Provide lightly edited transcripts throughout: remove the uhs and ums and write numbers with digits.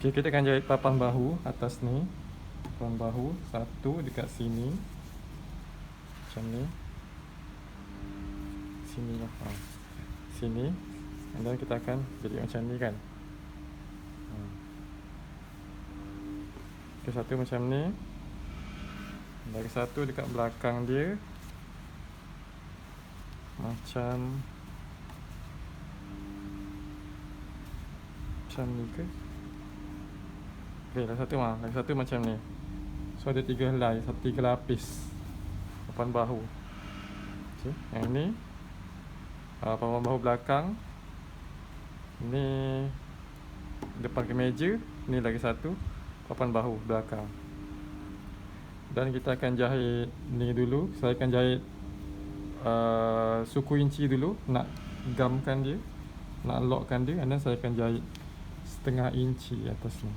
Okay, kita akan jahit papan bahu atas ni. Papan bahu satu dekat sini. Macam ni. Sini lah. Sini. Dan kita akan jadi macam ni kan. Okay, satu macam ni. Lagi satu dekat belakang dia. Macam ni ke? Okay, lagi satu macam ni. So ada 3 helai, 3 lapis papan bahu. Okay, yang ni papan bahu belakang. Ni depan kemeja. Ni lagi satu papan bahu belakang. Dan kita akan jahit ni dulu. Saya akan jahit suku inci dulu. Nak gamkan dia, nak lockkan dia. Dan saya akan jahit setengah inci atas ni.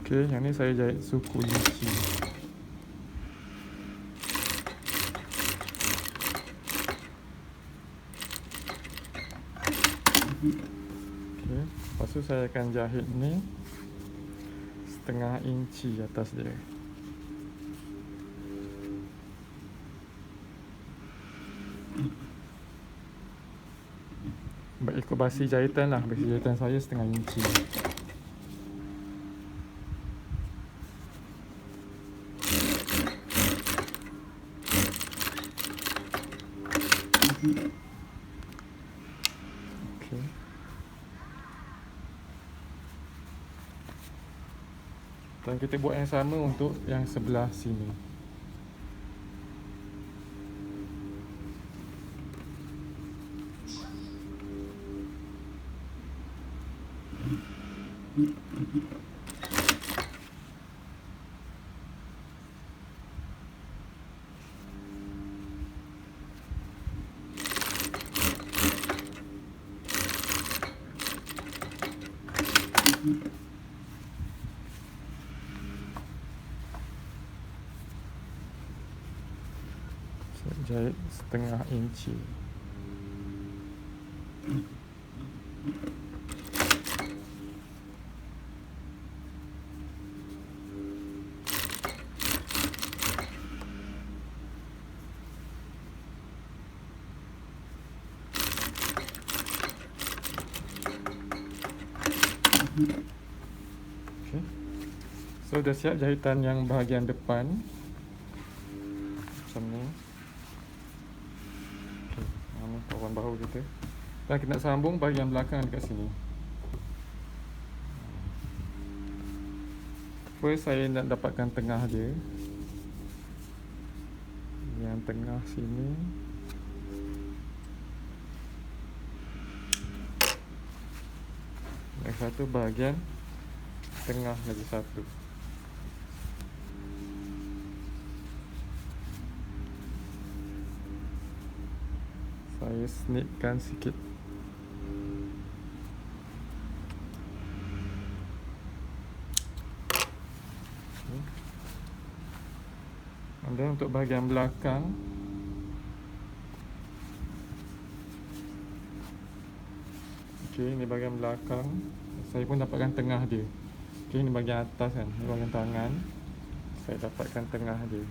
Okay, yang ni saya jahit suku inci. Okay, lepas tu saya akan jahit ni setengah inci atas dia. Ikut basi jahitan lah. Basi jahitan saya setengah inci. Okay. Dan kita buat yang sama untuk yang sebelah sini. Jahit setengah inci. Okay. So dah siap jahitan yang bahagian depan. Macam ni. Ini papan bahu kita. Dan kita nak sambung bahagian belakang dekat sini. First saya nak dapatkan tengah dia. Yang tengah sini. Lagi satu bahagian tengah lagi satu. Saya snipkan sikit. Dan untuk bahagian belakang, okey, ini bahagian belakang. Saya pun dapatkan tengah dia. Okey, ini bahagian atas kan, ini bahagian tangan. Saya dapatkan tengah dia.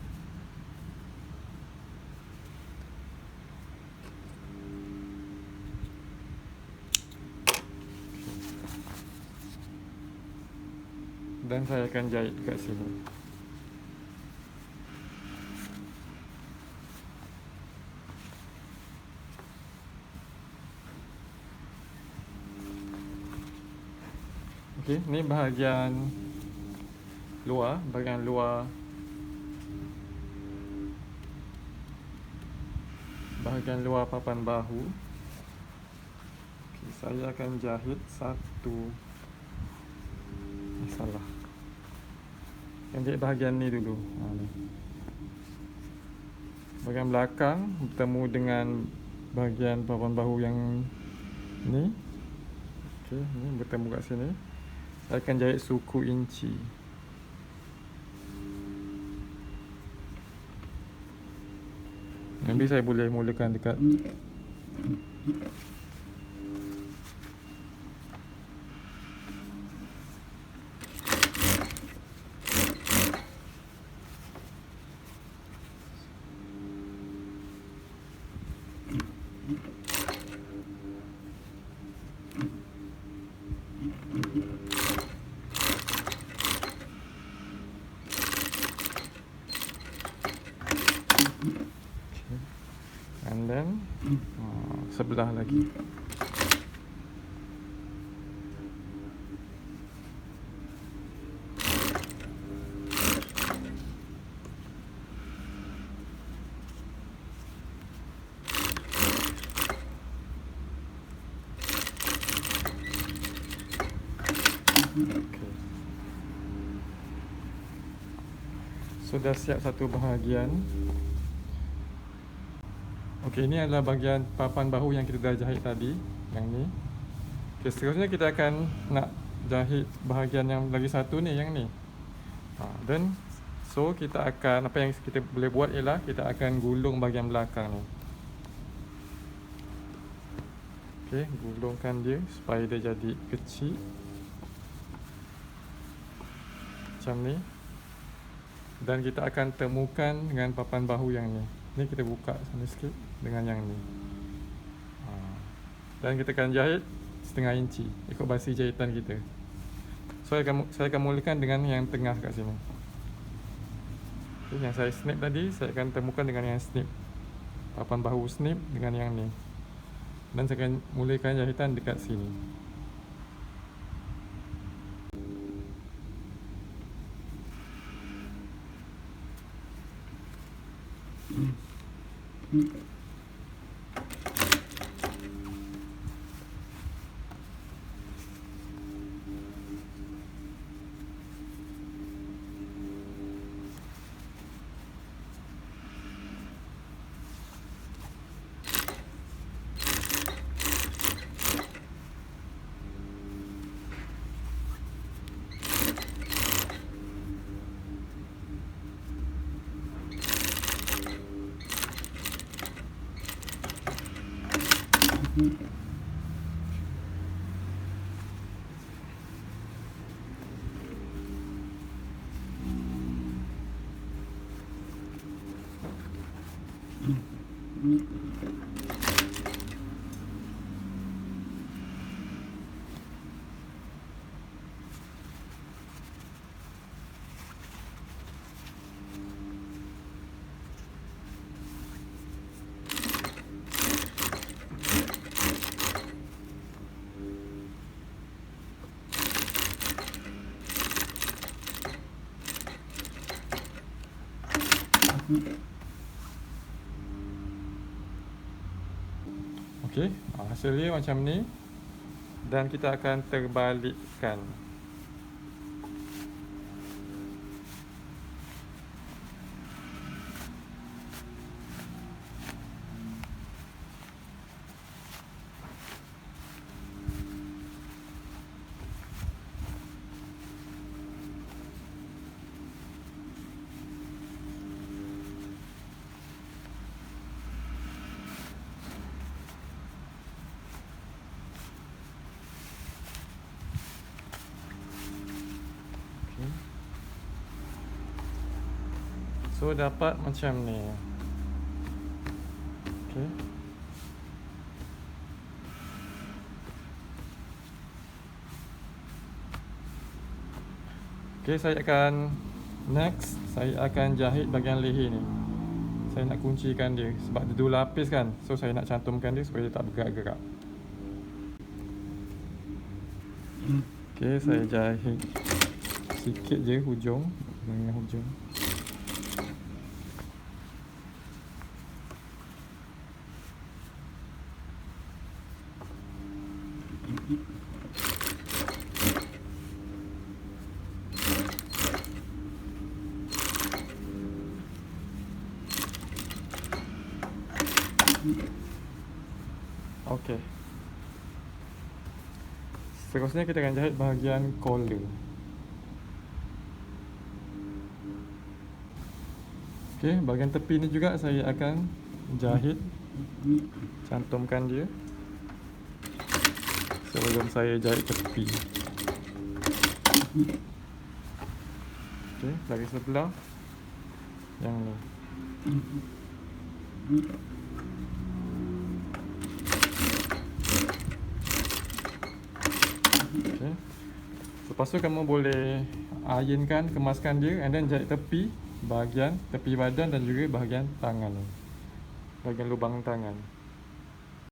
Dan saya akan jahit kat sini. Okey, ni bahagian luar, bahagian luar papan bahu. Okey, saya akan jahit satu. Salah. Yang jahit bahagian ni dulu. Ni. Bahagian belakang bertemu dengan bahagian papan bahu yang ni. Okey, ni bertemu kat sini. Saya akan jahit suku inci. Nanti saya boleh mulakan dekat sebelah lagi. Okay. Sudah siap satu bahagian. Okey, ini adalah bahagian papan bahu yang kita dah jahit tadi, yang ni. Okey, seterusnya kita akan nak jahit bahagian yang lagi satu ni, yang ni. Dan so kita akan, apa yang kita boleh buat ialah kita akan gulung bahagian belakang ni. Okey, gulungkan dia supaya dia jadi kecil. Macam ni. Dan kita akan temukan dengan papan bahu yang ni. Ni kita buka sana sikit dengan yang ni. Dan kita akan jahit setengah inci ikut basi jahitan kita. So saya akan mulakan dengan yang tengah kat sini. Okay, yang saya snip tadi, saya akan temukan dengan yang snip. Papan bahu snip dengan yang ni. Dan saya akan mulakan jahitan dekat sini. Okey, hasilnya macam ni. Dan kita akan terbalikkan. So dapat macam ni. Okey. Okey, saya akan jahit bahagian leher ni. Saya nak kuncikan dia sebab dia 2 lapis kan. So saya nak cantumkan dia supaya dia tak bergerak-gerak. Okey, saya jahit sikit je hujung dengan hujung. Okey. Seterusnya kita akan jahit bahagian collar. Okey, bahagian tepi ni juga saya akan jahit, cantumkan dia sebelum saya jahit tepi. Okey, dari sebelah yang ni. Okay. Lepas tu kamu boleh ironkan, kemaskan dia and then jahit tepi, bahagian tepi badan dan juga bahagian tangan, bahagian lubang tangan.